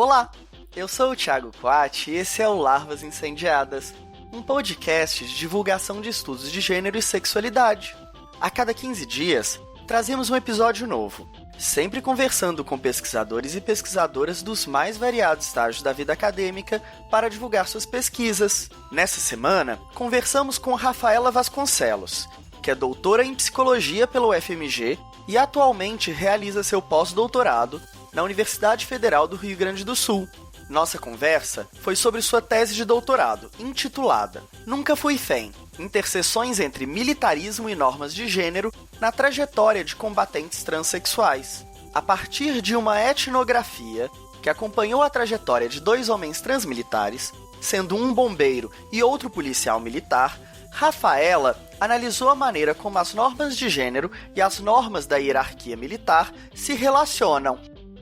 Olá, eu sou o Thiago Coati e esse é o Larvas Incendiadas, um podcast de divulgação de estudos de gênero e sexualidade. A cada 15 dias, trazemos um episódio novo, sempre conversando com pesquisadores e pesquisadoras dos mais variados estágios da vida acadêmica para divulgar suas pesquisas. Nessa semana, conversamos com Rafaela Vasconcelos, que é doutora em psicologia pela UFMG e atualmente realiza seu pós-doutorado na Universidade Federal do Rio Grande do Sul. Nossa conversa foi sobre sua tese de doutorado, intitulada Nunca Fui Fem: Interseções entre Militarismo e Normas de Gênero na Trajetória de Combatentes Transsexuais. A partir de uma etnografia que acompanhou a trajetória de 2 homens transmilitares, sendo um bombeiro e outro policial militar, Rafaela analisou a maneira como as normas de gênero e as normas da hierarquia militar se relacionam,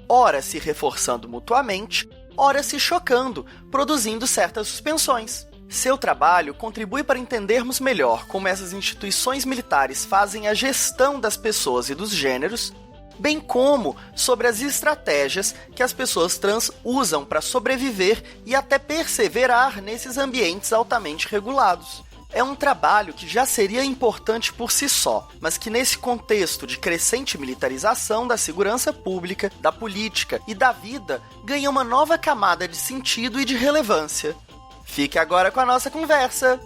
ora se reforçando mutuamente, ora se chocando, produzindo certas suspensões. Seu trabalho contribui para entendermos melhor como essas instituições militares fazem a gestão das pessoas e dos gêneros, bem como sobre as estratégias que as pessoas trans usam para sobreviver e até perseverar nesses ambientes altamente regulados. É um trabalho que já seria importante por si só, mas que nesse contexto de crescente militarização da segurança pública, da política e da vida, ganha uma nova camada de sentido e de relevância. Fique agora com a nossa conversa!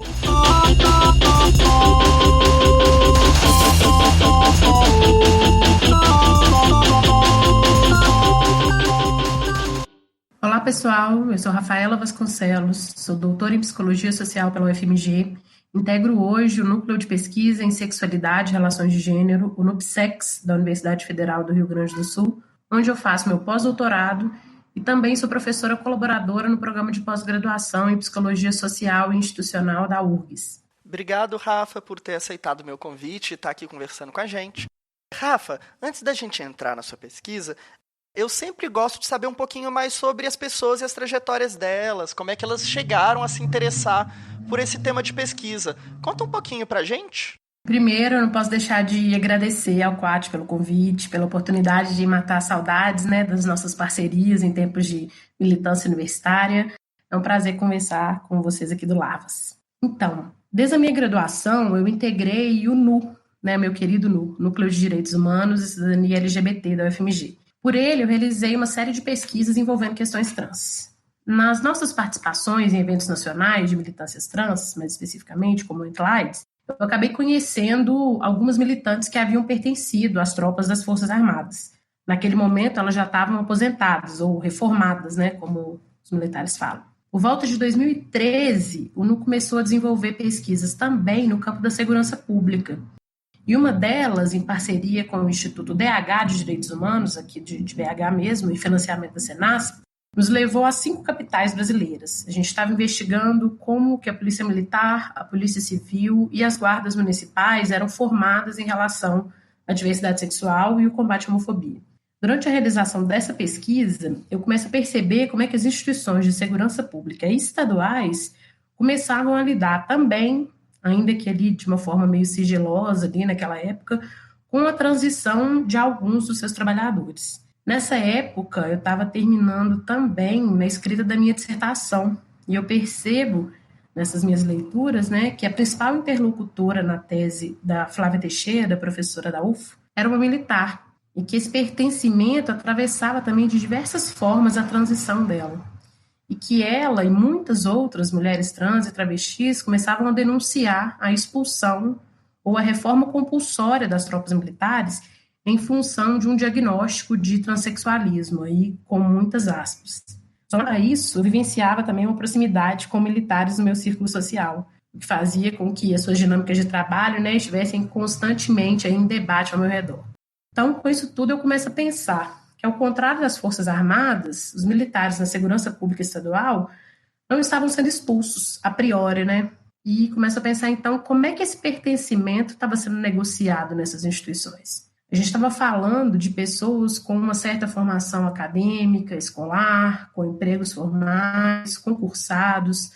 Olá pessoal, eu sou Rafaela Vasconcelos, sou doutora em Psicologia Social pela UFMG, integro hoje o Núcleo de Pesquisa em Sexualidade e Relações de Gênero, o NUPSEX, da Universidade Federal do Rio Grande do Sul, onde eu faço meu pós-doutorado e também sou professora colaboradora no programa de pós-graduação em Psicologia Social e Institucional da URGS. Obrigado, Rafa, por ter aceitado o meu convite e estar aqui conversando com a gente. Rafa, antes da gente entrar na sua pesquisa, eu sempre gosto de saber um pouquinho mais sobre as pessoas e as trajetórias delas, como é que elas chegaram a se interessar por esse tema de pesquisa. Conta um pouquinho pra gente. Primeiro, eu não posso deixar de agradecer ao Coati pelo convite, pela oportunidade de matar saudades, das nossas parcerias em tempos de militância universitária. É um prazer conversar com vocês aqui do Larvas. Então, desde a minha graduação, eu integrei o NU, meu querido NU, Núcleo de Direitos Humanos e Cidadania LGBT da UFMG. Por ele, eu realizei uma série de pesquisas envolvendo questões trans. Nas nossas participações em eventos nacionais de militâncias trans, mais especificamente, como o Inclides, eu acabei conhecendo algumas militantes que haviam pertencido às tropas das Forças Armadas. Naquele momento, elas já estavam aposentadas ou reformadas, como os militares falam. Por volta de 2013, o NU começou a desenvolver pesquisas também no campo da segurança pública. E uma delas, em parceria com o Instituto DH de Direitos Humanos, aqui de BH mesmo, e financiamento da Senasp, nos levou a 5 capitais brasileiras. A gente estava investigando como que a Polícia Militar, a Polícia Civil e as guardas municipais eram formadas em relação à diversidade sexual e o combate à homofobia. Durante a realização dessa pesquisa, eu começo a perceber como é que as instituições de segurança pública e estaduais começavam a lidar também, ainda que ali de uma forma meio sigilosa ali naquela época, com a transição de alguns dos seus trabalhadores. Nessa época, eu estava terminando também na escrita da minha dissertação, e eu percebo nessas minhas leituras, que a principal interlocutora na tese da Flávia Teixeira, professora da UF, era uma militar, e que esse pertencimento atravessava também de diversas formas a transição dela. E que ela e muitas outras mulheres trans e travestis começavam a denunciar a expulsão ou a reforma compulsória das tropas militares em função de um diagnóstico de transexualismo, aí com muitas aspas. Só para isso, eu vivenciava também uma proximidade com militares no meu círculo social, o que fazia com que as suas dinâmicas de trabalho estivessem constantemente aí em debate ao meu redor. Então, com isso tudo, eu começo a pensar que, ao contrário das Forças Armadas, os militares na segurança pública estadual não estavam sendo expulsos a priori, E começo a pensar, então, como é que esse pertencimento estava sendo negociado nessas instituições. A gente estava falando de pessoas com uma certa formação acadêmica, escolar, com empregos formais, concursados,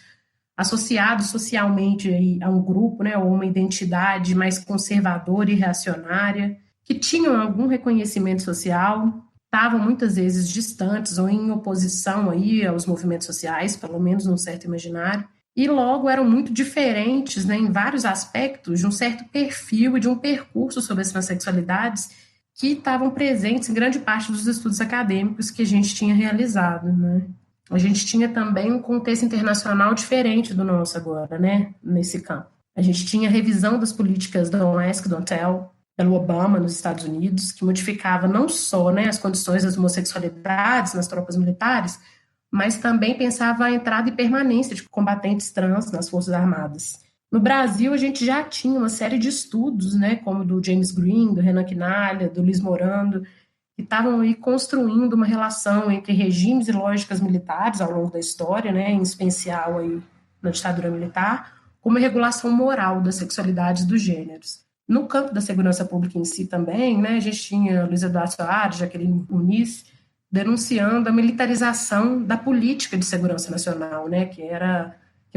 associados socialmente aí a um grupo, ou uma identidade mais conservadora e reacionária, que tinham algum reconhecimento social, estavam muitas vezes distantes ou em oposição aí aos movimentos sociais, pelo menos num certo imaginário, e logo eram muito diferentes, né, em vários aspectos, de um certo perfil e de um percurso sobre as transexualidades que estavam presentes em grande parte dos estudos acadêmicos que a gente tinha realizado, né. A gente tinha também um contexto internacional diferente do nosso agora, né, nesse campo. A gente tinha a revisão das políticas Don't Ask, Don't Tell, pelo Obama nos Estados Unidos, que modificava não só, né, as condições das homossexualidades nas tropas militares, mas também pensava a entrada e permanência de combatentes trans nas Forças Armadas. No Brasil, a gente já tinha uma série de estudos, né, como do James Green, do Renan Quinalha, do Luiz Morando, que estavam aí construindo uma relação entre regimes e lógicas militares ao longo da história, né, em especial aí na ditadura militar, como a regulação moral das sexualidades e dos gêneros. No campo da segurança pública em si também, né, a gente tinha Luiz Eduardo Soares, Jaqueline Muniz, denunciando a militarização da política de segurança nacional, né, que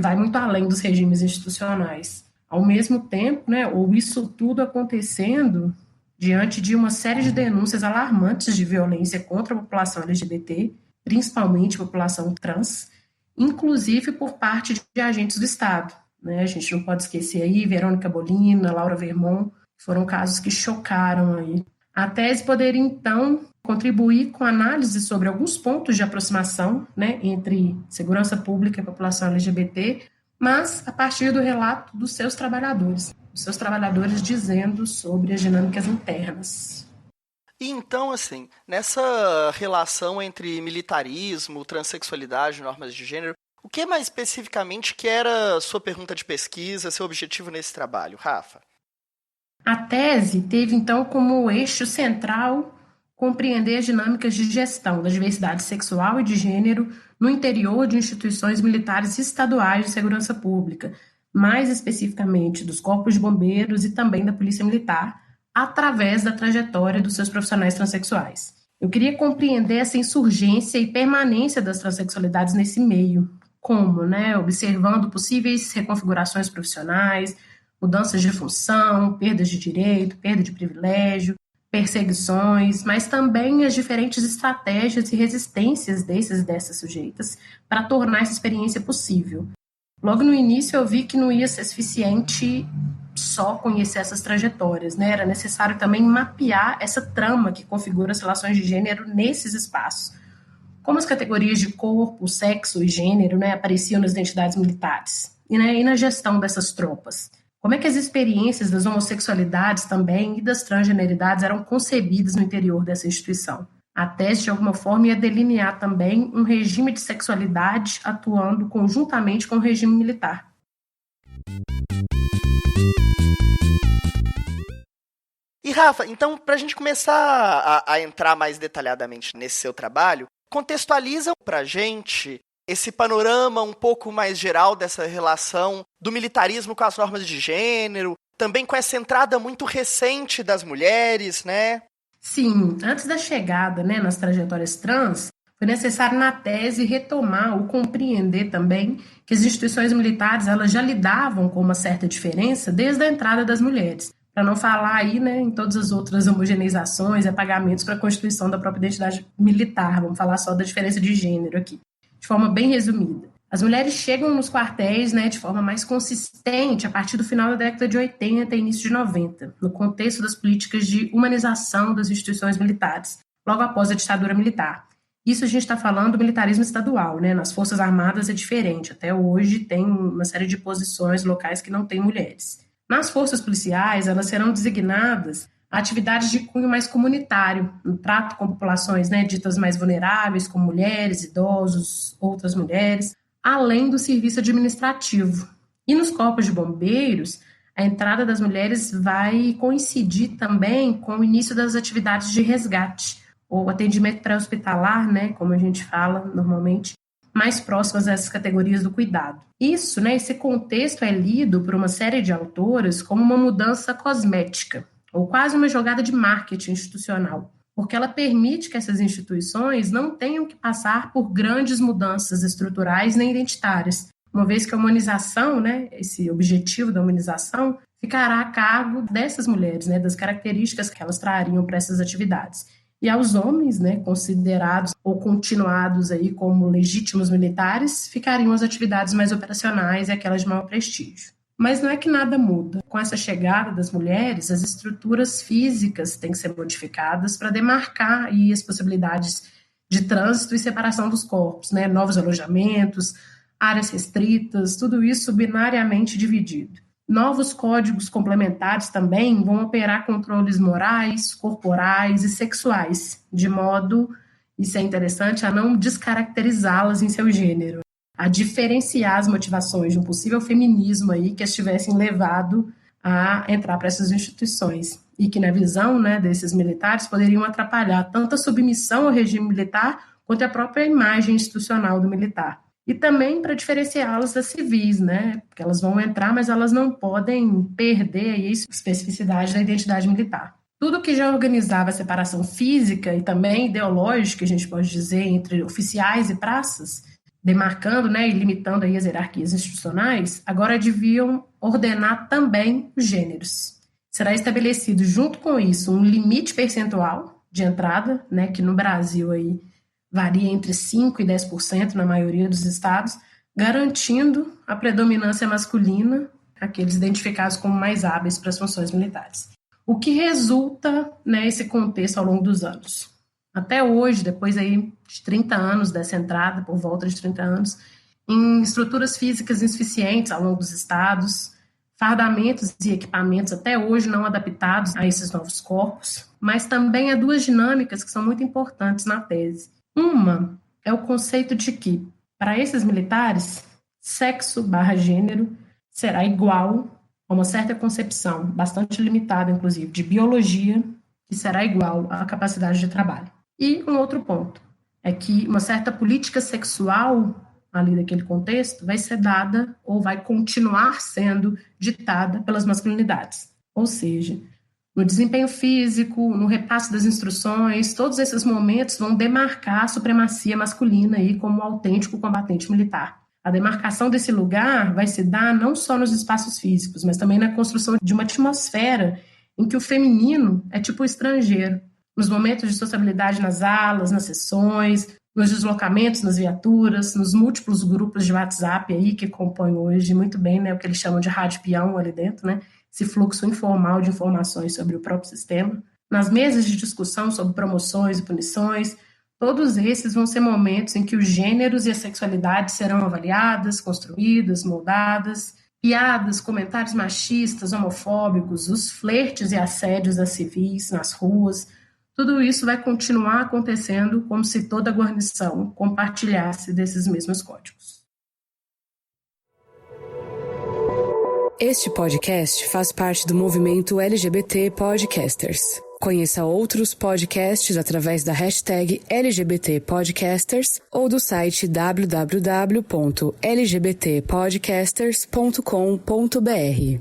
vai muito além dos regimes institucionais. Ao mesmo tempo, né, ou isso tudo acontecendo diante de uma série de denúncias alarmantes de violência contra a população LGBT, principalmente a população trans, inclusive por parte de agentes do Estado, né? A gente não pode esquecer aí Verônica Bolina, Laura Vermont, foram casos que chocaram aí. A tese poderia, então, contribuir com análise sobre alguns pontos de aproximação, né, entre segurança pública e população LGBT, mas a partir do relato dos seus trabalhadores dizendo sobre as dinâmicas internas. E então, assim, nessa relação entre militarismo, transexualidade, normas de gênero, o que mais especificamente que era sua pergunta de pesquisa, seu objetivo nesse trabalho, Rafa? A tese teve, então, como eixo central compreender as dinâmicas de gestão da diversidade sexual e de gênero no interior de instituições militares estaduais de segurança pública, mais especificamente dos corpos de bombeiros e também da polícia militar, através da trajetória dos seus profissionais transexuais. Eu queria compreender essa insurgência e permanência das transexualidades nesse meio, como, né, observando possíveis reconfigurações profissionais, mudanças de função, perdas de direito, perda de privilégio, perseguições, mas também as diferentes estratégias e resistências desses e dessas sujeitas para tornar essa experiência possível. Logo no início eu vi que não ia ser suficiente só conhecer essas trajetórias, né? Era necessário também mapear essa trama que configura as relações de gênero nesses espaços. Como as categorias de corpo, sexo e gênero, né, apareciam nas identidades militares e na gestão dessas tropas. Como é que as experiências das homossexualidades também e das transgeneridades eram concebidas no interior dessa instituição? A tese, de alguma forma, ia delinear também um regime de sexualidade atuando conjuntamente com o regime militar. E, Rafa, então, para a gente começar a entrar mais detalhadamente nesse seu trabalho, contextualiza para a gente esse panorama um pouco mais geral dessa relação do militarismo com as normas de gênero, também com essa entrada muito recente das mulheres, né? Sim, antes da chegada, né, nas trajetórias trans, foi necessário na tese retomar ou compreender também que as instituições militares elas já lidavam com uma certa diferença desde a entrada das mulheres, para não falar aí, né, em todas as outras homogeneizações e apagamentos para a constituição da própria identidade militar. Vamos falar só da diferença de gênero aqui, de forma bem resumida. As mulheres chegam nos quartéis, né, de forma mais consistente a partir do final da década de 80 e início de 90, no contexto das políticas de humanização das instituições militares, logo após a ditadura militar. Isso a gente está falando do militarismo estadual, né? Nas Forças Armadas é diferente. Até hoje tem uma série de posições locais que não têm mulheres. Nas forças policiais, elas serão designadas a atividades de cunho mais comunitário, no trato com populações, né, ditas mais vulneráveis, como mulheres, idosos, outras mulheres, além do serviço administrativo. E nos corpos de bombeiros, a entrada das mulheres vai coincidir também com o início das atividades de resgate, ou atendimento pré-hospitalar, né, como a gente fala normalmente, mais próximas a essas categorias do cuidado. Isso, né, esse contexto é lido por uma série de autoras como uma mudança cosmética, ou quase uma jogada de marketing institucional, porque ela permite que essas instituições não tenham que passar por grandes mudanças estruturais nem identitárias, uma vez que a humanização, né, esse objetivo da humanização, ficará a cargo dessas mulheres, né, das características que elas trariam para essas atividades. E aos homens, né, considerados ou continuados aí como legítimos militares, ficariam as atividades mais operacionais e aquelas de maior prestígio. Mas não é que nada muda. Com essa chegada das mulheres, as estruturas físicas têm que ser modificadas para demarcar aí as possibilidades de trânsito e separação dos corpos, né? Novos alojamentos, áreas restritas, tudo isso binariamente dividido. Novos códigos complementares também vão operar controles morais, corporais e sexuais, de modo, isso é interessante, a não descaracterizá-las em seu gênero, a diferenciar as motivações de um possível feminismo aí que as tivessem levado a entrar para essas instituições e que, na visão, né, desses militares, poderiam atrapalhar tanto a submissão ao regime militar quanto a própria imagem institucional do militar. E também para diferenciá-las das civis, né, porque elas vão entrar, mas elas não podem perder aí a especificidade da identidade militar. Tudo que já organizava a separação física e também ideológica, a gente pode dizer, entre oficiais e praças, demarcando, né, e limitando aí as hierarquias institucionais, agora deviam ordenar também os gêneros. Será estabelecido junto com isso um limite percentual de entrada, né, que no Brasil aí varia entre 5% e 10% na maioria dos estados, garantindo a predominância masculina, aqueles identificados como mais hábeis para as funções militares. O que resulta nesse contexto ao longo dos anos? Até hoje, depois aí de 30 anos dessa entrada, por volta de 30 anos, em estruturas físicas insuficientes ao longo dos estados, fardamentos e equipamentos até hoje não adaptados a esses novos corpos, mas também há duas dinâmicas que são muito importantes na tese. Uma é o conceito de que, para esses militares, sexo/gênero será igual a uma certa concepção, bastante limitada, inclusive, de biologia, que será igual à capacidade de trabalho. E um outro ponto é que uma certa política sexual ali daquele contexto vai ser dada ou vai continuar sendo ditada pelas masculinidades. Ou seja, no desempenho físico, no repasse das instruções, todos esses momentos vão demarcar a supremacia masculina aí como autêntico combatente militar. A demarcação desse lugar vai se dar não só nos espaços físicos, mas também na construção de uma atmosfera em que o feminino é tipo o estrangeiro. Nos momentos de sociabilidade nas alas, nas sessões, nos deslocamentos nas viaturas, nos múltiplos grupos de WhatsApp aí que compõem hoje muito bem, né, o que eles chamam de rádio peão ali dentro, né, esse fluxo informal de informações sobre o próprio sistema. Nas mesas de discussão sobre promoções e punições, todos esses vão ser momentos em que os gêneros e a sexualidade serão avaliadas, construídas, moldadas. Piadas, comentários machistas, homofóbicos, os flertes e assédios a civis nas ruas, tudo isso vai continuar acontecendo como se toda a guarnição compartilhasse desses mesmos códigos. Este podcast faz parte do movimento LGBT Podcasters. Conheça outros podcasts através da hashtag LGBT Podcasters ou do site www.lgbtpodcasters.com.br.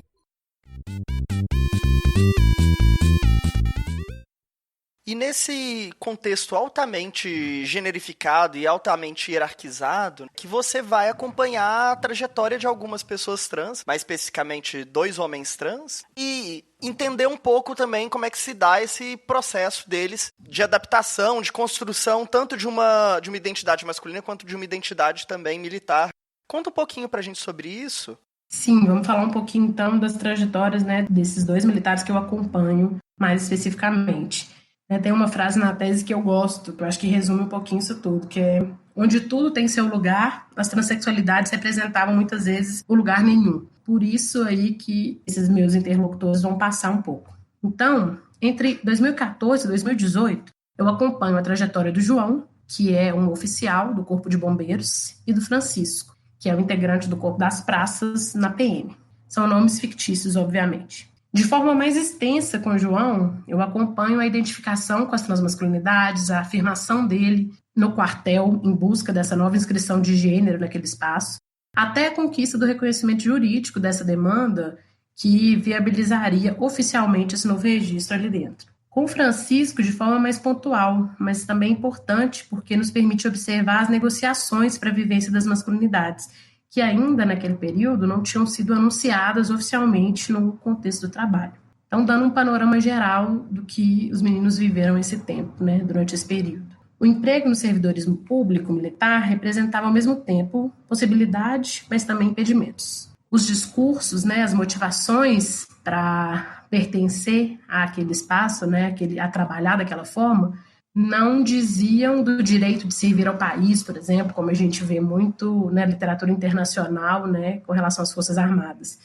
E nesse contexto altamente generificado e altamente hierarquizado, que você vai acompanhar a trajetória de algumas pessoas trans, mais especificamente 2 homens trans, e entender um pouco também como é que se dá esse processo deles de adaptação, de construção, tanto de uma identidade masculina quanto de uma identidade também militar. Conta um pouquinho pra gente sobre isso. Sim, vamos falar um pouquinho então das trajetórias, né, desses 2 militares que eu acompanho mais especificamente. Tem uma frase na tese que eu gosto, que eu acho que resume um pouquinho isso tudo, que é: onde tudo tem seu lugar, as transexualidades representavam muitas vezes o lugar nenhum. Por isso aí que esses meus interlocutores vão passar um pouco. Então, entre 2014 e 2018, eu acompanho a trajetória do João, que é um oficial do Corpo de Bombeiros, e do Francisco, que é o integrante do Corpo das Praças na PM. São nomes fictícios, obviamente. De forma mais extensa com o João, eu acompanho a identificação com as transmasculinidades, a afirmação dele no quartel em busca dessa nova inscrição de gênero naquele espaço, até a conquista do reconhecimento jurídico dessa demanda que viabilizaria oficialmente esse novo registro ali dentro. Com o Francisco, de forma mais pontual, mas também importante porque nos permite observar as negociações para a vivência das masculinidades, que ainda naquele período não tinham sido anunciadas oficialmente no contexto do trabalho. Então, dando um panorama geral do que os meninos viveram esse tempo, né, durante esse período. O emprego no servidorismo público militar representava ao mesmo tempo possibilidade, mas também impedimentos. Os discursos, né, as motivações para pertencer àquele espaço, né, a trabalhar daquela forma, não diziam do direito de servir ao país, por exemplo, como a gente vê muito na literatura internacional, né, com relação às Forças Armadas,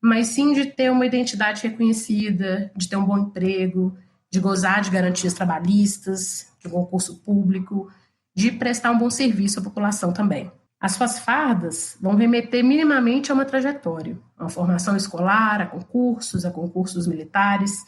mas sim de ter uma identidade reconhecida, de ter um bom emprego, de gozar de garantias trabalhistas, de um concurso público, de prestar um bom serviço à população também. As suas fardas vão remeter minimamente a uma trajetória, a uma formação escolar, a concursos militares,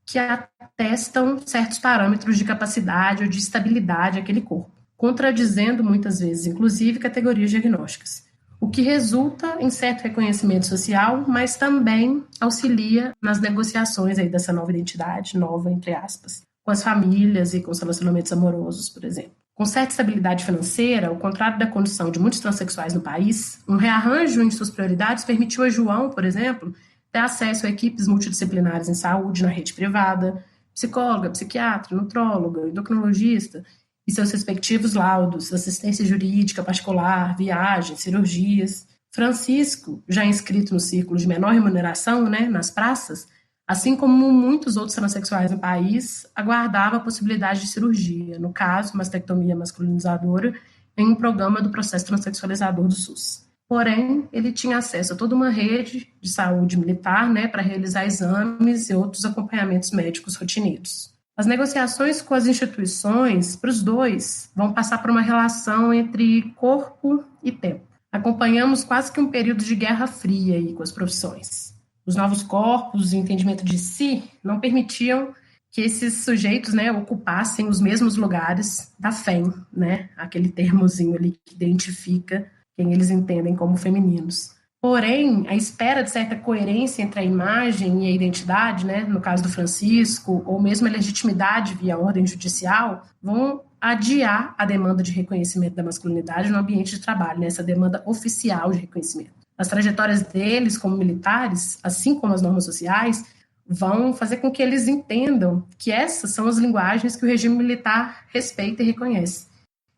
que atestam certos parâmetros de capacidade ou de estabilidade daquele corpo, contradizendo muitas vezes, inclusive, categorias diagnósticas, o que resulta em certo reconhecimento social, mas também auxilia nas negociações aí dessa nova identidade, nova entre aspas, com as famílias e com os relacionamentos amorosos, por exemplo. Com certa estabilidade financeira, ao contrário da condição de muitos transexuais no país, um rearranjo em suas prioridades permitiu a João, por exemplo, ter acesso a equipes multidisciplinares em saúde na rede privada, psicóloga, psiquiatra, nutróloga, endocrinologista, e seus respectivos laudos, assistência jurídica particular, viagens, cirurgias. Francisco, já inscrito no círculo de menor remuneração, né, nas praças, assim como muitos outros transexuais no país, aguardava a possibilidade de cirurgia, no caso, mastectomia masculinizadora, em um programa do processo transexualizador do SUS. Porém, ele tinha acesso a toda uma rede de saúde militar, né, para realizar exames e outros acompanhamentos médicos rotineiros. As negociações com as instituições, para os dois, vão passar por uma relação entre corpo e tempo. Acompanhamos quase que um período de guerra fria aí com as profissões. Os novos corpos e o entendimento de si não permitiam que esses sujeitos, né, ocupassem os mesmos lugares da FEM, né, aquele termozinho ali que identifica quem eles entendem como femininos. Porém, a espera de certa coerência entre a imagem e a identidade, né, no caso do Francisco, ou mesmo a legitimidade via ordem judicial, vão adiar a demanda de reconhecimento da masculinidade no ambiente de trabalho, né, essa demanda oficial de reconhecimento. As trajetórias deles como militares, assim como as normas sociais, vão fazer com que eles entendam que essas são as linguagens que o regime militar respeita e reconhece.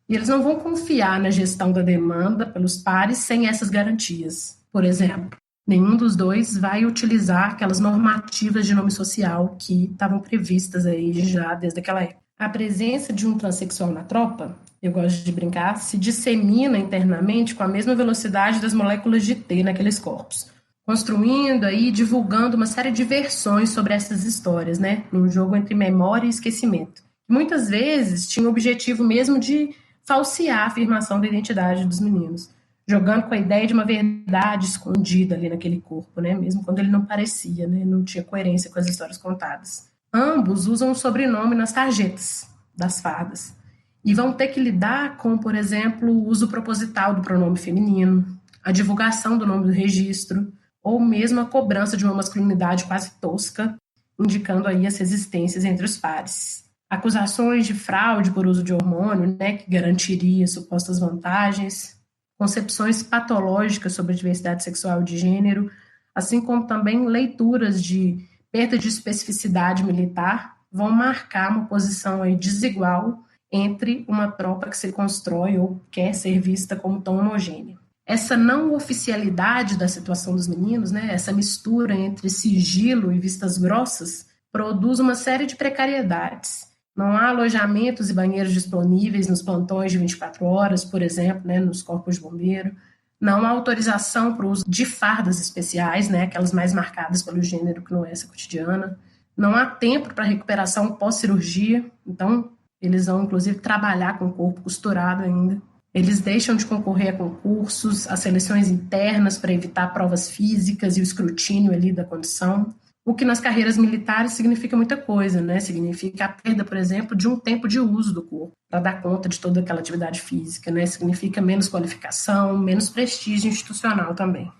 E eles não vão confiar na gestão da demanda pelos pares sem essas garantias. Por exemplo, nenhum dos dois vai utilizar aquelas normativas de nome social que estavam previstas aí já desde aquela época. A presença de um transexual na tropa, eu gosto de brincar, se dissemina internamente com a mesma velocidade das moléculas de T naqueles corpos, construindo aí, divulgando uma série de versões sobre essas histórias, né, num jogo entre memória e esquecimento. Muitas vezes tinha o objetivo mesmo de falsear a afirmação da identidade dos meninos, jogando com a ideia de uma verdade escondida ali naquele corpo, né? Mesmo quando ele não parecia, né? Não tinha coerência com as histórias contadas. Ambos usam um sobrenome nas tarjetas das fardas e vão ter que lidar com, por exemplo, o uso proposital do pronome feminino, a divulgação do nome do registro, ou mesmo a cobrança de uma masculinidade quase tosca, indicando aí as resistências entre os pares. Acusações de fraude por uso de hormônio, né, que garantiria supostas vantagens, concepções patológicas sobre a diversidade sexual e de gênero, assim como também leituras de perda de especificidade militar, vão marcar uma posição aí desigual entre uma tropa que se constrói ou quer ser vista como tão homogênea. Essa não oficialidade da situação dos meninos, né, essa mistura entre sigilo e vistas grossas, produz uma série de precariedades. Não há alojamentos e banheiros disponíveis nos plantões de 24 horas, por exemplo, né, nos corpos de bombeiro. Não há autorização para o uso de fardas especiais, né, aquelas mais marcadas pelo gênero que não é essa cotidiana. Não há tempo para recuperação pós-cirurgia, então eles vão, inclusive, trabalhar com o corpo costurado ainda. Eles deixam de concorrer a concursos, a seleções internas para evitar provas físicas e o escrutínio ali da condição. O que nas carreiras militares significa muita coisa, né? Significa a perda, por exemplo, de um tempo de uso do corpo para dar conta de toda aquela atividade física, né? Significa menos qualificação, menos prestígio institucional também.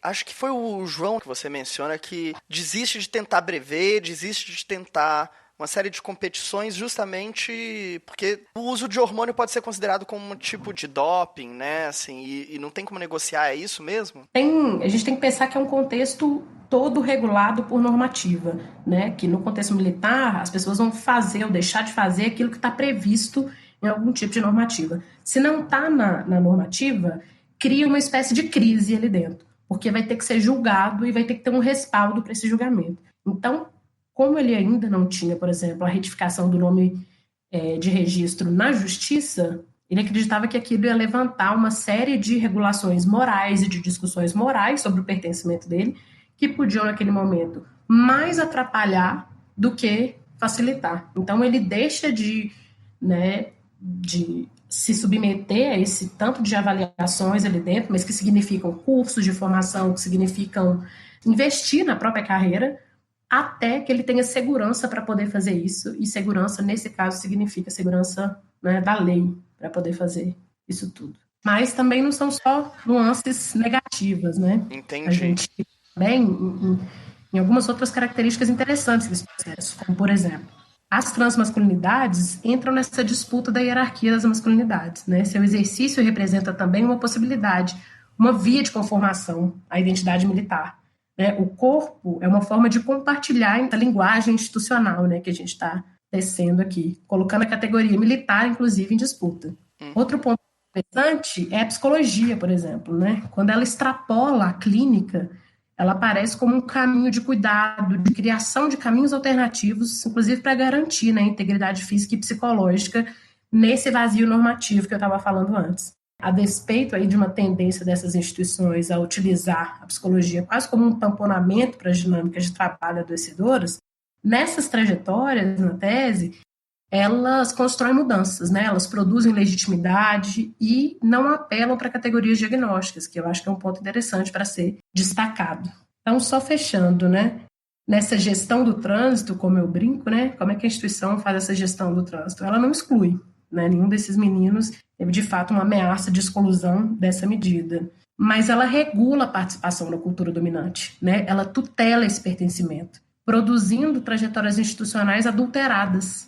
Acho que foi o João que você menciona que desiste de tentar brevet, desiste de tentar uma série de competições justamente porque o uso de hormônio pode ser considerado como um tipo de doping, né? Assim, e não tem como negociar, é isso mesmo? A gente tem que pensar que é um contexto todo regulado por normativa, né? Que no contexto militar as pessoas vão fazer ou deixar de fazer aquilo que está previsto em algum tipo de normativa. Se não está na normativa, cria uma espécie de crise ali dentro, porque vai ter que ser julgado e vai ter que ter um respaldo para esse julgamento. Então, como ele ainda não tinha, por exemplo, a retificação do nome de registro na justiça, ele acreditava que aquilo ia levantar uma série de regulações morais e de discussões morais sobre o pertencimento dele, que podiam, naquele momento, mais atrapalhar do que facilitar. Então, ele deixa de se submeter a esse tanto de avaliações ali dentro, mas que significam cursos de formação, que significam investir na própria carreira, até que ele tenha segurança para poder fazer isso, e segurança, nesse caso, significa segurança, né, da lei, para poder fazer isso tudo. Mas também não são só nuances negativas, né? Entendi. A gente também, em algumas outras características interessantes desse processo, como, por exemplo, as transmasculinidades entram nessa disputa da hierarquia das masculinidades, né? Seu exercício representa também uma possibilidade, uma via de conformação à identidade militar. O corpo é uma forma de compartilhar essa linguagem institucional, né, que a gente está tecendo aqui, colocando a categoria militar, inclusive, em disputa. Outro ponto interessante é a psicologia, por exemplo, né? Quando ela extrapola a clínica, ela aparece como um caminho de cuidado, de criação de caminhos alternativos, inclusive para garantir, né, a integridade física e psicológica nesse vazio normativo que eu estava falando antes. A despeito aí de uma tendência dessas instituições a utilizar a psicologia quase como um tamponamento para as dinâmicas de trabalho adoecedoras, nessas trajetórias, na tese, elas constroem mudanças, né? Elas produzem legitimidade e não apelam para categorias diagnósticas, que eu acho que é um ponto interessante para ser destacado. Então, só fechando, né? Nessa gestão do trânsito, como eu brinco, né? Como é que a instituição faz essa gestão do trânsito? Ela não exclui, né? Nenhum desses meninos teve, de fato, uma ameaça de exclusão dessa medida. Mas ela regula a participação na cultura dominante, né? Ela tutela esse pertencimento, produzindo trajetórias institucionais adulteradas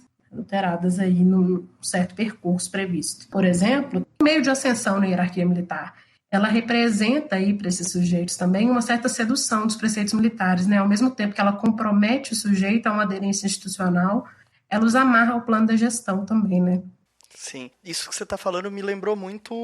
aí num certo percurso previsto. Por exemplo, meio de ascensão na hierarquia militar, ela representa aí para esses sujeitos também uma certa sedução dos preceitos militares, né? Ao mesmo tempo que ela compromete o sujeito a uma aderência institucional, ela os amarra ao plano da gestão também, né? Sim, isso que você está falando me lembrou muito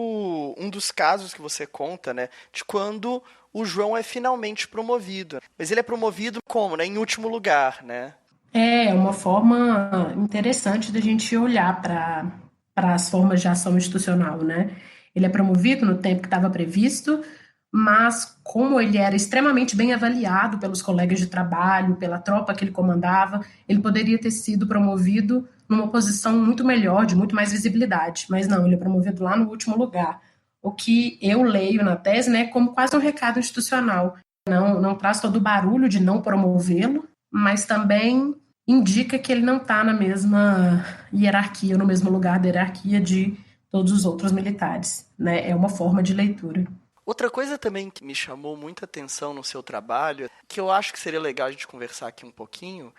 um dos casos que você conta, né? De quando o João é finalmente promovido. Mas ele é promovido como, né? Em último lugar, né? É uma forma interessante da gente olhar para as formas de ação institucional, né? Ele é promovido no tempo que estava previsto, mas como ele era extremamente bem avaliado pelos colegas de trabalho, pela tropa que ele comandava, ele poderia ter sido promovido numa posição muito melhor, de muito mais visibilidade. Mas não, ele é promovido lá no último lugar. O que eu leio na tese, né, como quase um recado institucional. Não traz todo o barulho de não promovê-lo, mas também indica que ele não está na mesma hierarquia, no mesmo lugar da hierarquia de todos os outros militares, né? É uma forma de leitura. Outra coisa também que me chamou muita atenção no seu trabalho, que eu acho que seria legal a gente conversar aqui um pouquinho,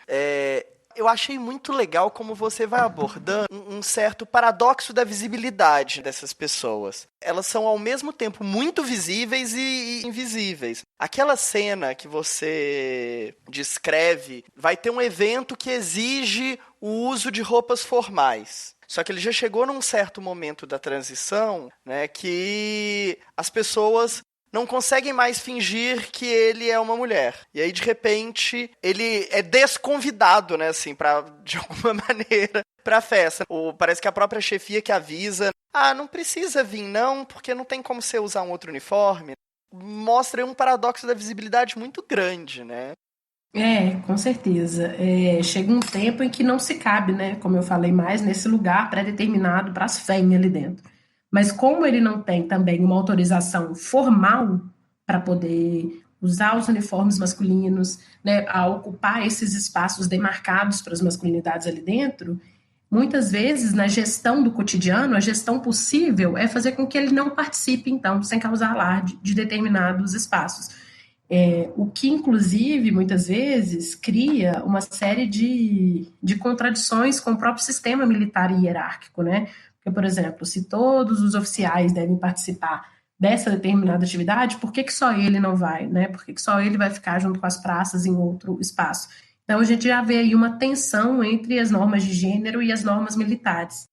eu achei muito legal como você vai abordando um certo paradoxo da visibilidade dessas pessoas. Elas são, ao mesmo tempo, muito visíveis e invisíveis. Aquela cena que você descreve, vai ter um evento que exige o uso de roupas formais. Só que ele já chegou num certo momento da transição, né, que as pessoas não conseguem mais fingir que ele é uma mulher. E aí, de repente, ele é desconvidado, né, assim, de alguma maneira, pra festa. Parece que a própria chefia que avisa, não precisa vir não, porque não tem como você usar um outro uniforme. Mostra aí um paradoxo da visibilidade muito grande, né? Com certeza. Chega um tempo em que não se cabe, né, como eu falei mais, nesse lugar pré-determinado para as fêmeas ali dentro. Mas como ele não tem também uma autorização formal para poder usar os uniformes masculinos, né, a ocupar esses espaços demarcados para as masculinidades ali dentro, muitas vezes, na gestão do cotidiano, a gestão possível é fazer com que ele não participe, então, sem causar alarde de determinados espaços. O que, inclusive, muitas vezes, cria uma série de contradições com o próprio sistema militar e hierárquico, né? Porque, por exemplo, se todos os oficiais devem participar dessa determinada atividade, por que só ele não vai, né? Por que só ele vai ficar junto com as praças em outro espaço? Então, a gente já vê aí uma tensão entre as normas de gênero e as normas militares.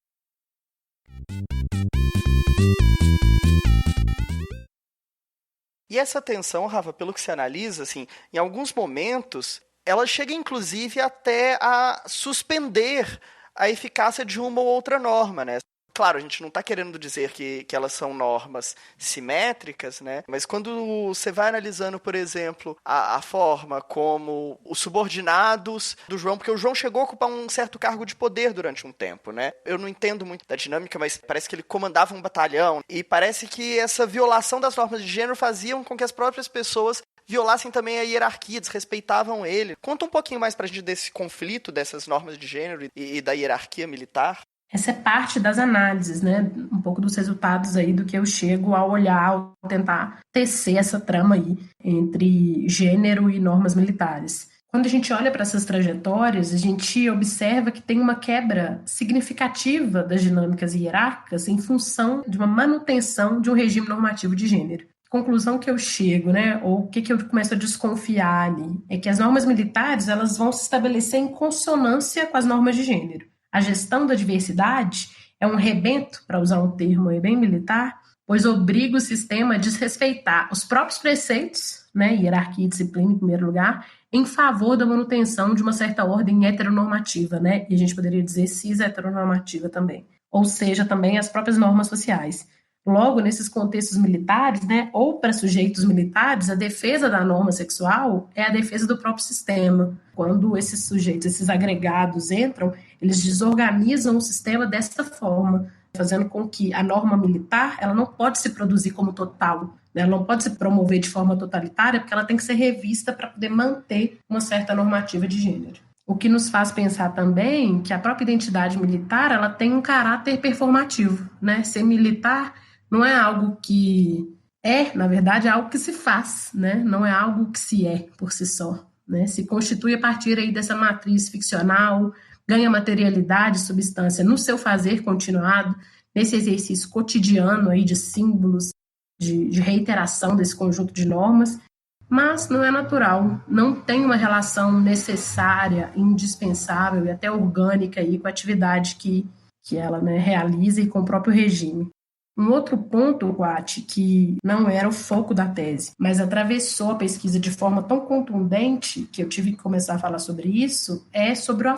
E essa tensão, Rafa, pelo que você analisa, assim, em alguns momentos, ela chega inclusive até a suspender a eficácia de uma ou outra norma, né? Claro, a gente não está querendo dizer que elas são normas simétricas, né? Mas quando você vai analisando, por exemplo, a forma como os subordinados do João, porque o João chegou a ocupar um certo cargo de poder durante um tempo, né? Eu não entendo muito da dinâmica, mas parece que ele comandava um batalhão, e parece que essa violação das normas de gênero faziam com que as próprias pessoas violassem também a hierarquia, desrespeitavam ele. Conta um pouquinho mais pra gente desse conflito, dessas normas de gênero e da hierarquia militar. Essa é parte das análises, né? Um pouco dos resultados aí do que eu chego a olhar, ao tentar tecer essa trama aí entre gênero e normas militares. Quando a gente olha para essas trajetórias, a gente observa que tem uma quebra significativa das dinâmicas hierárquicas em função de uma manutenção de um regime normativo de gênero. A conclusão que eu chego, né, ou o que eu começo a desconfiar ali, é que as normas militares elas vão se estabelecer em consonância com as normas de gênero. A gestão da diversidade é um rebento, para usar um termo aí bem militar, pois obriga o sistema a desrespeitar os próprios preceitos, né, hierarquia e disciplina em primeiro lugar, em favor da manutenção de uma certa ordem heteronormativa, né, e a gente poderia dizer cis-heteronormativa também, ou seja, também as próprias normas sociais. Logo, nesses contextos militares, né, ou para sujeitos militares, a defesa da norma sexual é a defesa do próprio sistema. Quando esses sujeitos, esses agregados entram, eles desorganizam o sistema dessa forma, fazendo com que a norma militar ela não pode se produzir como total, né? Ela não pode se promover de forma totalitária, porque ela tem que ser revista para poder manter uma certa normativa de gênero. O que nos faz pensar também que a própria identidade militar ela tem um caráter performativo, né? Ser militar não é algo que na verdade, é algo que se faz, né? Não é algo que se é por si só, né? Se constitui a partir aí dessa matriz ficcional, ganha materialidade e substância no seu fazer continuado, nesse exercício cotidiano aí de símbolos, de reiteração desse conjunto de normas, mas não é natural, não tem uma relação necessária, indispensável e até orgânica aí com a atividade que ela, né, realiza e com o próprio regime. Um outro ponto, Guati, que não era o foco da tese, mas atravessou a pesquisa de forma tão contundente que eu tive que começar a falar sobre isso, é sobre o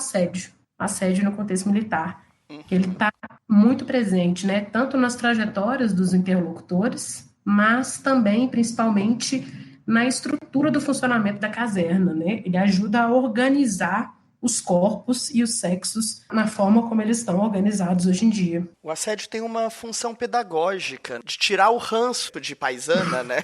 assédio no contexto militar. Ele está muito presente, né, tanto nas trajetórias dos interlocutores, mas também, principalmente, na estrutura do funcionamento da caserna, né? Ele ajuda a organizar os corpos e os sexos na forma como eles estão organizados hoje em dia. O assédio tem uma função pedagógica, de tirar o ranço de paisana, né?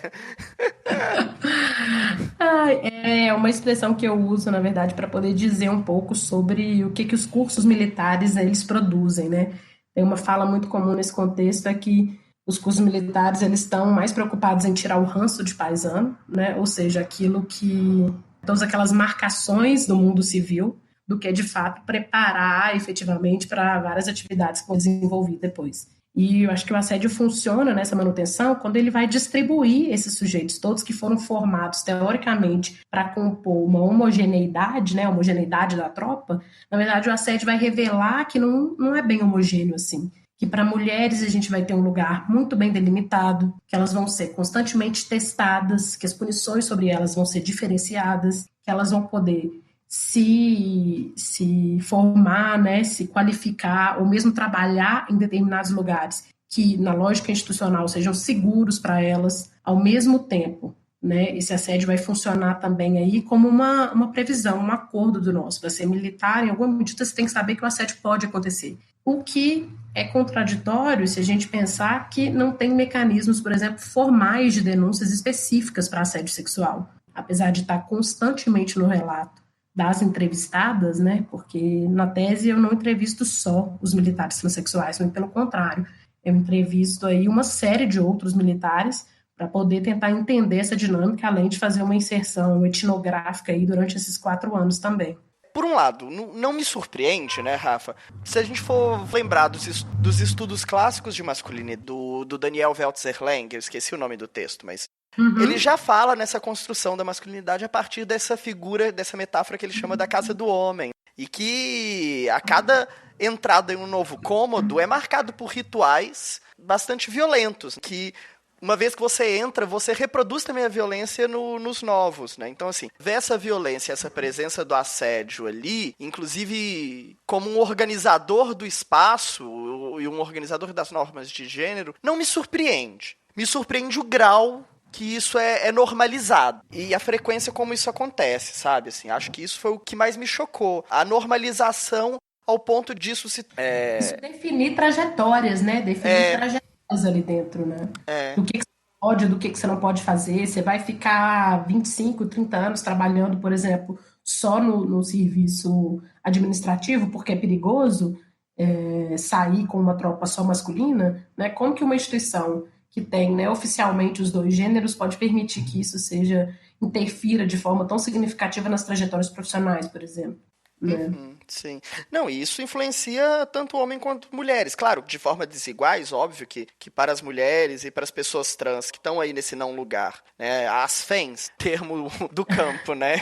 É uma expressão que eu uso, na verdade, para poder dizer um pouco sobre o que os cursos militares eles produzem, né? Tem uma fala muito comum nesse contexto, é que os cursos militares eles estão mais preocupados em tirar o ranço de paisano, né? Ou seja, aquilo que... todas aquelas marcações do mundo civil, do que, de fato, preparar efetivamente para várias atividades que vão desenvolver depois. E eu acho que o assédio funciona nessa manutenção quando ele vai distribuir esses sujeitos todos que foram formados, teoricamente, para compor uma homogeneidade, né, a homogeneidade da tropa. Na verdade, o assédio vai revelar que não é bem homogêneo assim. Que para mulheres a gente vai ter um lugar muito bem delimitado, que elas vão ser constantemente testadas, que as punições sobre elas vão ser diferenciadas, que elas vão poder se formar, né, se qualificar, ou mesmo trabalhar em determinados lugares que, na lógica institucional, sejam seguros para elas, ao mesmo tempo. Né, esse assédio vai funcionar também aí como uma previsão, um acordo do nosso. Para ser militar, em alguma medida, você tem que saber que o assédio pode acontecer. O que é contraditório se a gente pensar que não tem mecanismos, por exemplo, formais de denúncias específicas para assédio sexual. Apesar de estar constantemente no relato das entrevistadas, né, porque na tese eu não entrevisto só os militares transexuais, mas pelo contrário, eu entrevisto aí uma série de outros militares para poder tentar entender essa dinâmica, além de fazer uma inserção etnográfica aí durante esses 4 anos também. Por um lado, não me surpreende, né, Rafa? Se a gente for lembrar dos estudos clássicos de masculinidade, do Daniel Weltzer-Lang, eu esqueci o nome do texto, mas ele já fala nessa construção da masculinidade a partir dessa figura, dessa metáfora que ele chama da casa do homem. E que a cada entrada em um novo cômodo é marcado por rituais bastante violentos, que uma vez que você entra, você reproduz também a violência nos novos, né? Então, assim, ver essa violência, essa presença do assédio ali, inclusive como um organizador do espaço e um organizador das normas de gênero, não me surpreende. Me surpreende o grau que isso é normalizado. E a frequência como isso acontece, sabe? Assim, acho que isso foi o que mais me chocou. A normalização ao ponto disso se... Isso definir trajetórias, né? Definir trajetórias ali dentro, né? Do que você pode, do que você não pode fazer. Você vai ficar 25, 30 anos trabalhando, por exemplo, só no serviço administrativo, porque é perigoso sair com uma tropa só masculina, né? Como que uma instituição que tem, né, oficialmente os dois gêneros pode permitir que isso interfira de forma tão significativa nas trajetórias profissionais, por exemplo? Né? Sim. Não, e isso influencia tanto homem quanto mulheres. Claro, de forma desiguais, óbvio que para as mulheres e para as pessoas trans que estão aí nesse não lugar, né, as FEMs, termo do campo, né?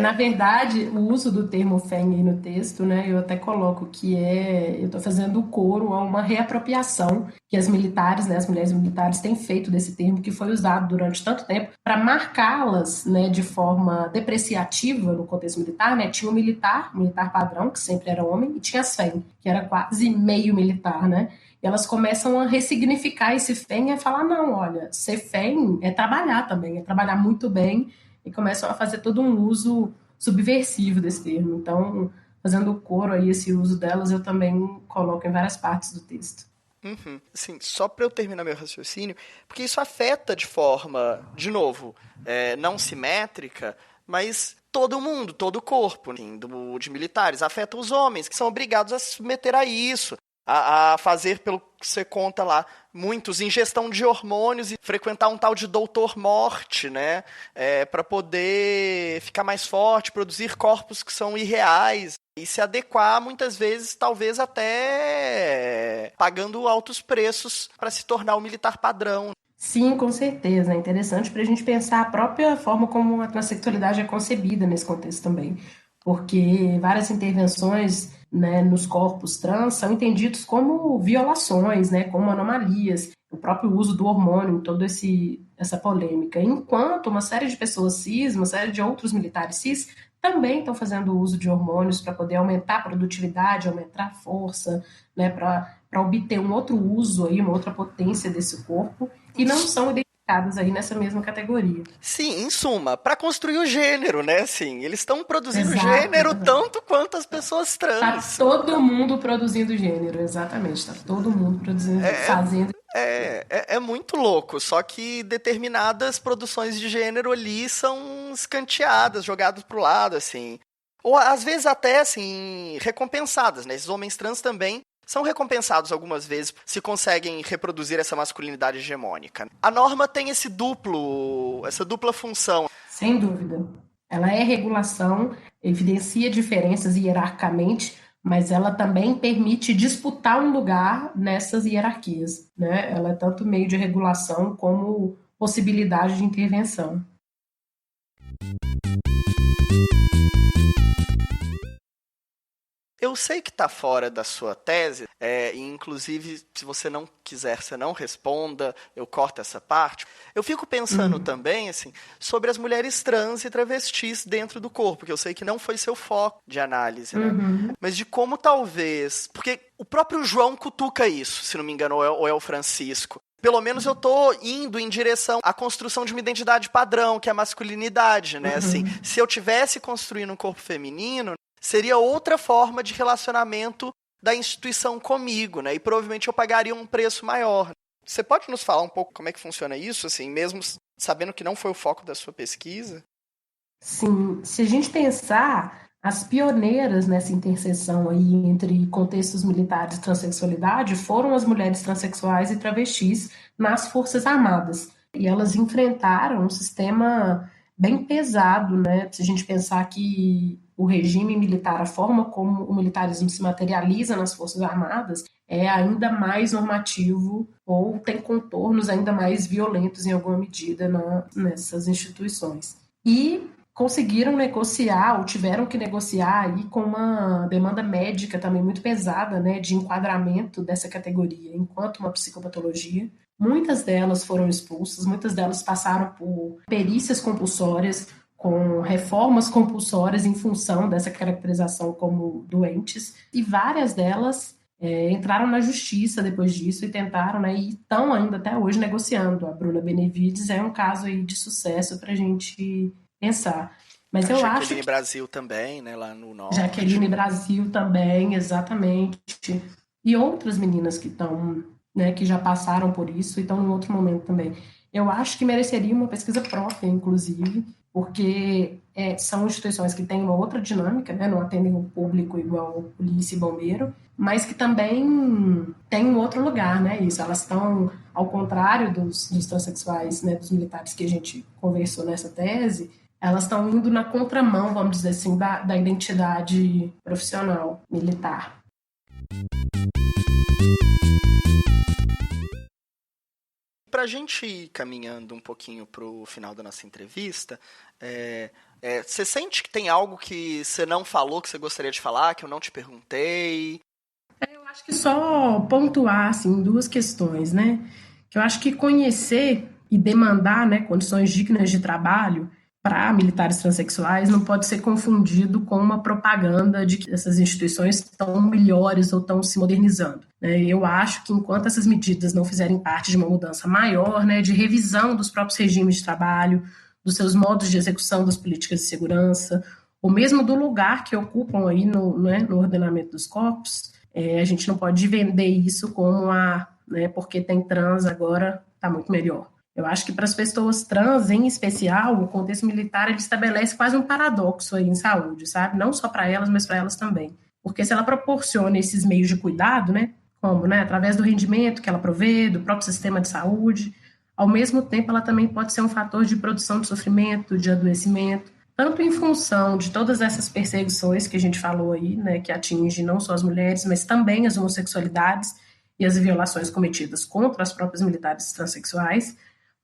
Na verdade, o uso do termo FEM aí no texto, né, eu até coloco que eu estou fazendo coro a uma reapropriação que as militares, né, as mulheres militares têm feito desse termo que foi usado durante tanto tempo para marcá-las, né, de forma depreciativa no contexto militar, né, tinha o militar padrão, que sempre era homem, e tinha as FEM, que era quase meio militar, né, e elas começam a ressignificar esse FEM e falar, não, olha, ser FEM é trabalhar também, é trabalhar muito bem, e começam a fazer todo um uso subversivo desse termo. Então, fazendo coro aí esse uso delas, eu também coloco em várias partes do texto. Assim, só para eu terminar meu raciocínio, porque isso afeta de forma, de novo, não simétrica, mas todo mundo, todo o corpo, assim, de militares, afeta os homens, que são obrigados a se submeter a isso, a fazer, pelo que você conta lá, muitos ingestão de hormônios e frequentar um tal de doutor morte, né? Para poder ficar mais forte, produzir corpos que são irreais e se adequar, muitas vezes, talvez até pagando altos preços para se tornar um militar padrão. Sim, com certeza. É interessante para a gente pensar a própria forma como a transexualidade é concebida nesse contexto também. Porque várias intervenções, né, nos corpos trans são entendidos como violações, né, como anomalias, o próprio uso do hormônio, toda essa polêmica. Enquanto uma série de pessoas cis, uma série de outros militares cis, também estão fazendo uso de hormônios para poder aumentar a produtividade, aumentar a força, né, para obter um outro uso, aí, uma outra potência desse corpo, e não são identificados aí nessa mesma categoria. Sim, em suma, para construir o gênero, né? Assim, eles estão produzindo gênero tanto quanto as pessoas trans. Tá todo mundo produzindo gênero, exatamente. Tá todo mundo produzindo, fazendo. É muito louco, só que determinadas produções de gênero ali são escanteadas, jogadas pro lado, assim. Ou às vezes até, assim, recompensadas, né? Esses homens trans também são recompensados algumas vezes se conseguem reproduzir essa masculinidade hegemônica. A norma tem essa dupla função. Sem dúvida. Ela é regulação, evidencia diferenças hierarquicamente, mas ela também permite disputar um lugar nessas hierarquias, né? Ela é tanto meio de regulação como possibilidade de intervenção. Eu sei que está fora da sua tese, e inclusive, se você não quiser, você não responda, eu corto essa parte. Eu fico pensando também, assim, sobre as mulheres trans e travestis dentro do corpo, que eu sei que não foi seu foco de análise, né? Mas de como talvez... Porque o próprio João cutuca isso, se não me engano, ou é o Francisco. Pelo menos eu tô indo em direção à construção de uma identidade padrão, que é a masculinidade, né? Assim, se eu tivesse construindo um corpo feminino, seria outra forma de relacionamento da instituição comigo, né? E provavelmente eu pagaria um preço maior. Você pode nos falar um pouco como é que funciona isso, assim, mesmo sabendo que não foi o foco da sua pesquisa? Sim, se a gente pensar, as pioneiras nessa interseção aí entre contextos militares e transexualidade foram as mulheres transexuais e travestis nas Forças Armadas. E elas enfrentaram um sistema bem pesado, né? Se a gente pensar que o regime militar, a forma como o militarismo se materializa nas Forças Armadas, é ainda mais normativo ou tem contornos ainda mais violentos em alguma medida nessas instituições. E conseguiram negociar, ou tiveram que negociar aí com uma demanda médica também muito pesada, né, de enquadramento dessa categoria enquanto uma psicopatologia. Muitas delas foram expulsas, muitas delas passaram por perícias compulsórias, com reformas compulsórias em função dessa caracterização como doentes, e várias delas entraram na justiça depois disso e tentaram, né, e estão ainda até hoje negociando. A Bruna Benevides é um caso aí de sucesso para a gente pensar. Mas eu acho Jaqueline Brasil também, né, lá no norte. Jaqueline Brasil também, exatamente. E outras meninas que estão, né, que já passaram por isso e estão em outro momento também. Eu acho que mereceria uma pesquisa própria, inclusive, porque são instituições que têm uma outra dinâmica, né, não atendem o público igual polícia e bombeiro, mas que também têm um outro lugar, né, isso. Elas estão, ao contrário dos transexuais, né, dos militares que a gente conversou nessa tese, elas estão indo na contramão, vamos dizer assim, da identidade profissional militar. Para a gente ir caminhando um pouquinho para o final da nossa entrevista, você sente que tem algo que você não falou, que você gostaria de falar, que eu não te perguntei? Eu acho que só pontuar, assim, duas questões, né? Que eu acho que conhecer e demandar, né, condições dignas de trabalho para militares transexuais não pode ser confundido com uma propaganda de que essas instituições estão melhores ou estão se modernizando. Eu acho que enquanto essas medidas não fizerem parte de uma mudança maior, né, de revisão dos próprios regimes de trabalho, dos seus modos de execução das políticas de segurança, ou mesmo do lugar que ocupam aí no ordenamento dos corpos, a gente não pode vender isso como porque tem trans agora está muito melhor. Eu acho que para as pessoas trans, em especial, o contexto militar ele estabelece quase um paradoxo aí em saúde, sabe? Não só para elas, mas para elas também. Porque se ela proporciona esses meios de cuidado, né? Como, né? Através do rendimento que ela provê, do próprio sistema de saúde, ao mesmo tempo ela também pode ser um fator de produção de sofrimento, de adoecimento, tanto em função de todas essas perseguições que a gente falou aí, né? Que atingem não só as mulheres, mas também as homossexualidades e as violações cometidas contra as próprias militares transexuais,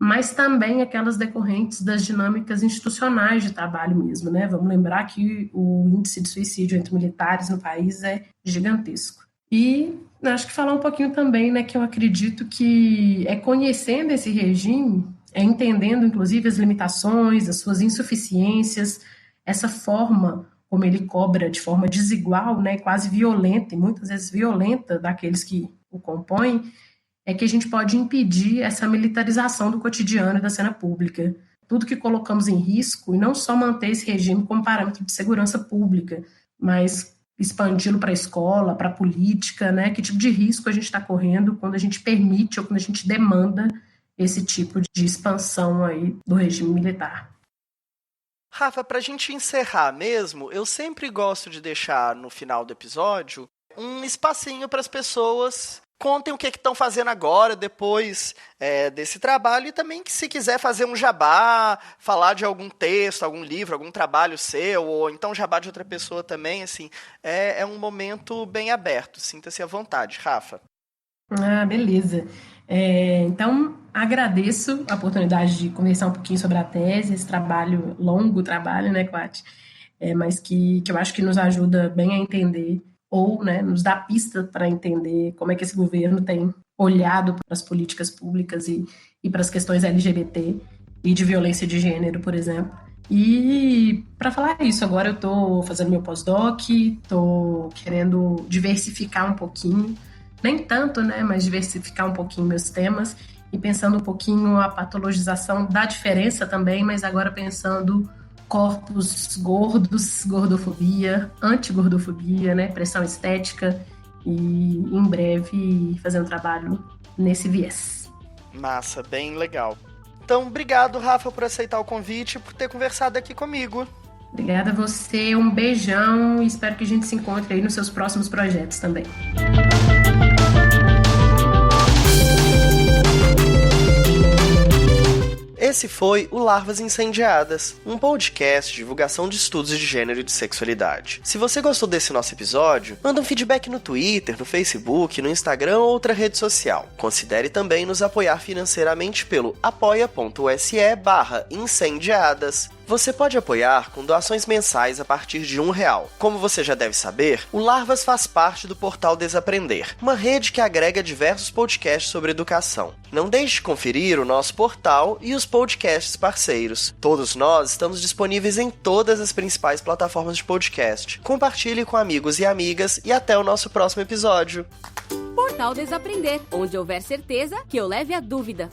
mas também aquelas decorrentes das dinâmicas institucionais de trabalho mesmo, né? Vamos lembrar que o índice de suicídio entre militares no país é gigantesco. E acho que falar um pouquinho também, né, que eu acredito que conhecendo esse regime, entendendo inclusive as limitações, as suas insuficiências, essa forma como ele cobra de forma desigual, né, quase violenta, e muitas vezes violenta daqueles que o compõem, que a gente pode impedir essa militarização do cotidiano e da cena pública. Tudo que colocamos em risco, e não só manter esse regime como parâmetro de segurança pública, mas expandi-lo para a escola, para a política, né? Que tipo de risco a gente está correndo quando a gente permite ou quando a gente demanda esse tipo de expansão aí do regime militar. Rafa, para a gente encerrar mesmo, eu sempre gosto de deixar no final do episódio um espacinho para as pessoas contem o que estão fazendo agora, depois desse trabalho, e também que se quiser fazer um jabá, falar de algum texto, algum livro, algum trabalho seu, ou então jabá de outra pessoa também, assim, é um momento bem aberto. Sinta-se à vontade, Rafa. Beleza. Então, agradeço a oportunidade de conversar um pouquinho sobre a tese, esse trabalho, longo trabalho, né, Quat? Mas que eu acho que nos ajuda bem a entender ou, né, nos dá pista para entender como é que esse governo tem olhado para as políticas públicas e para as questões LGBT e de violência de gênero, por exemplo. E para falar isso, agora eu estou fazendo meu pós-doc, estou querendo diversificar um pouquinho, nem tanto, né, mas diversificar um pouquinho meus temas e pensando um pouquinho a patologização da diferença também, mas agora pensando corpos gordos, gordofobia, antigordofobia, né, pressão estética e, em breve, fazendo trabalho nesse viés. Massa, bem legal. Então, obrigado, Rafa, por aceitar o convite e por ter conversado aqui comigo. Obrigada a você, um beijão e espero que a gente se encontre aí nos seus próximos projetos também. Esse foi o Larvas Incendiadas, um podcast de divulgação de estudos de gênero e de sexualidade. Se você gostou desse nosso episódio, manda um feedback no Twitter, no Facebook, no Instagram ou outra rede social. Considere também nos apoiar financeiramente pelo apoia.se/incendiadas. Você pode apoiar com doações mensais a partir de R$1. Como você já deve saber, o Larvas faz parte do portal Desaprender, uma rede que agrega diversos podcasts sobre educação. Não deixe de conferir o nosso portal e os podcasts parceiros. Todos nós estamos disponíveis em todas as principais plataformas de podcast. Compartilhe com amigos e amigas e até o nosso próximo episódio. Portal Desaprender, onde houver certeza que eu leve a dúvida.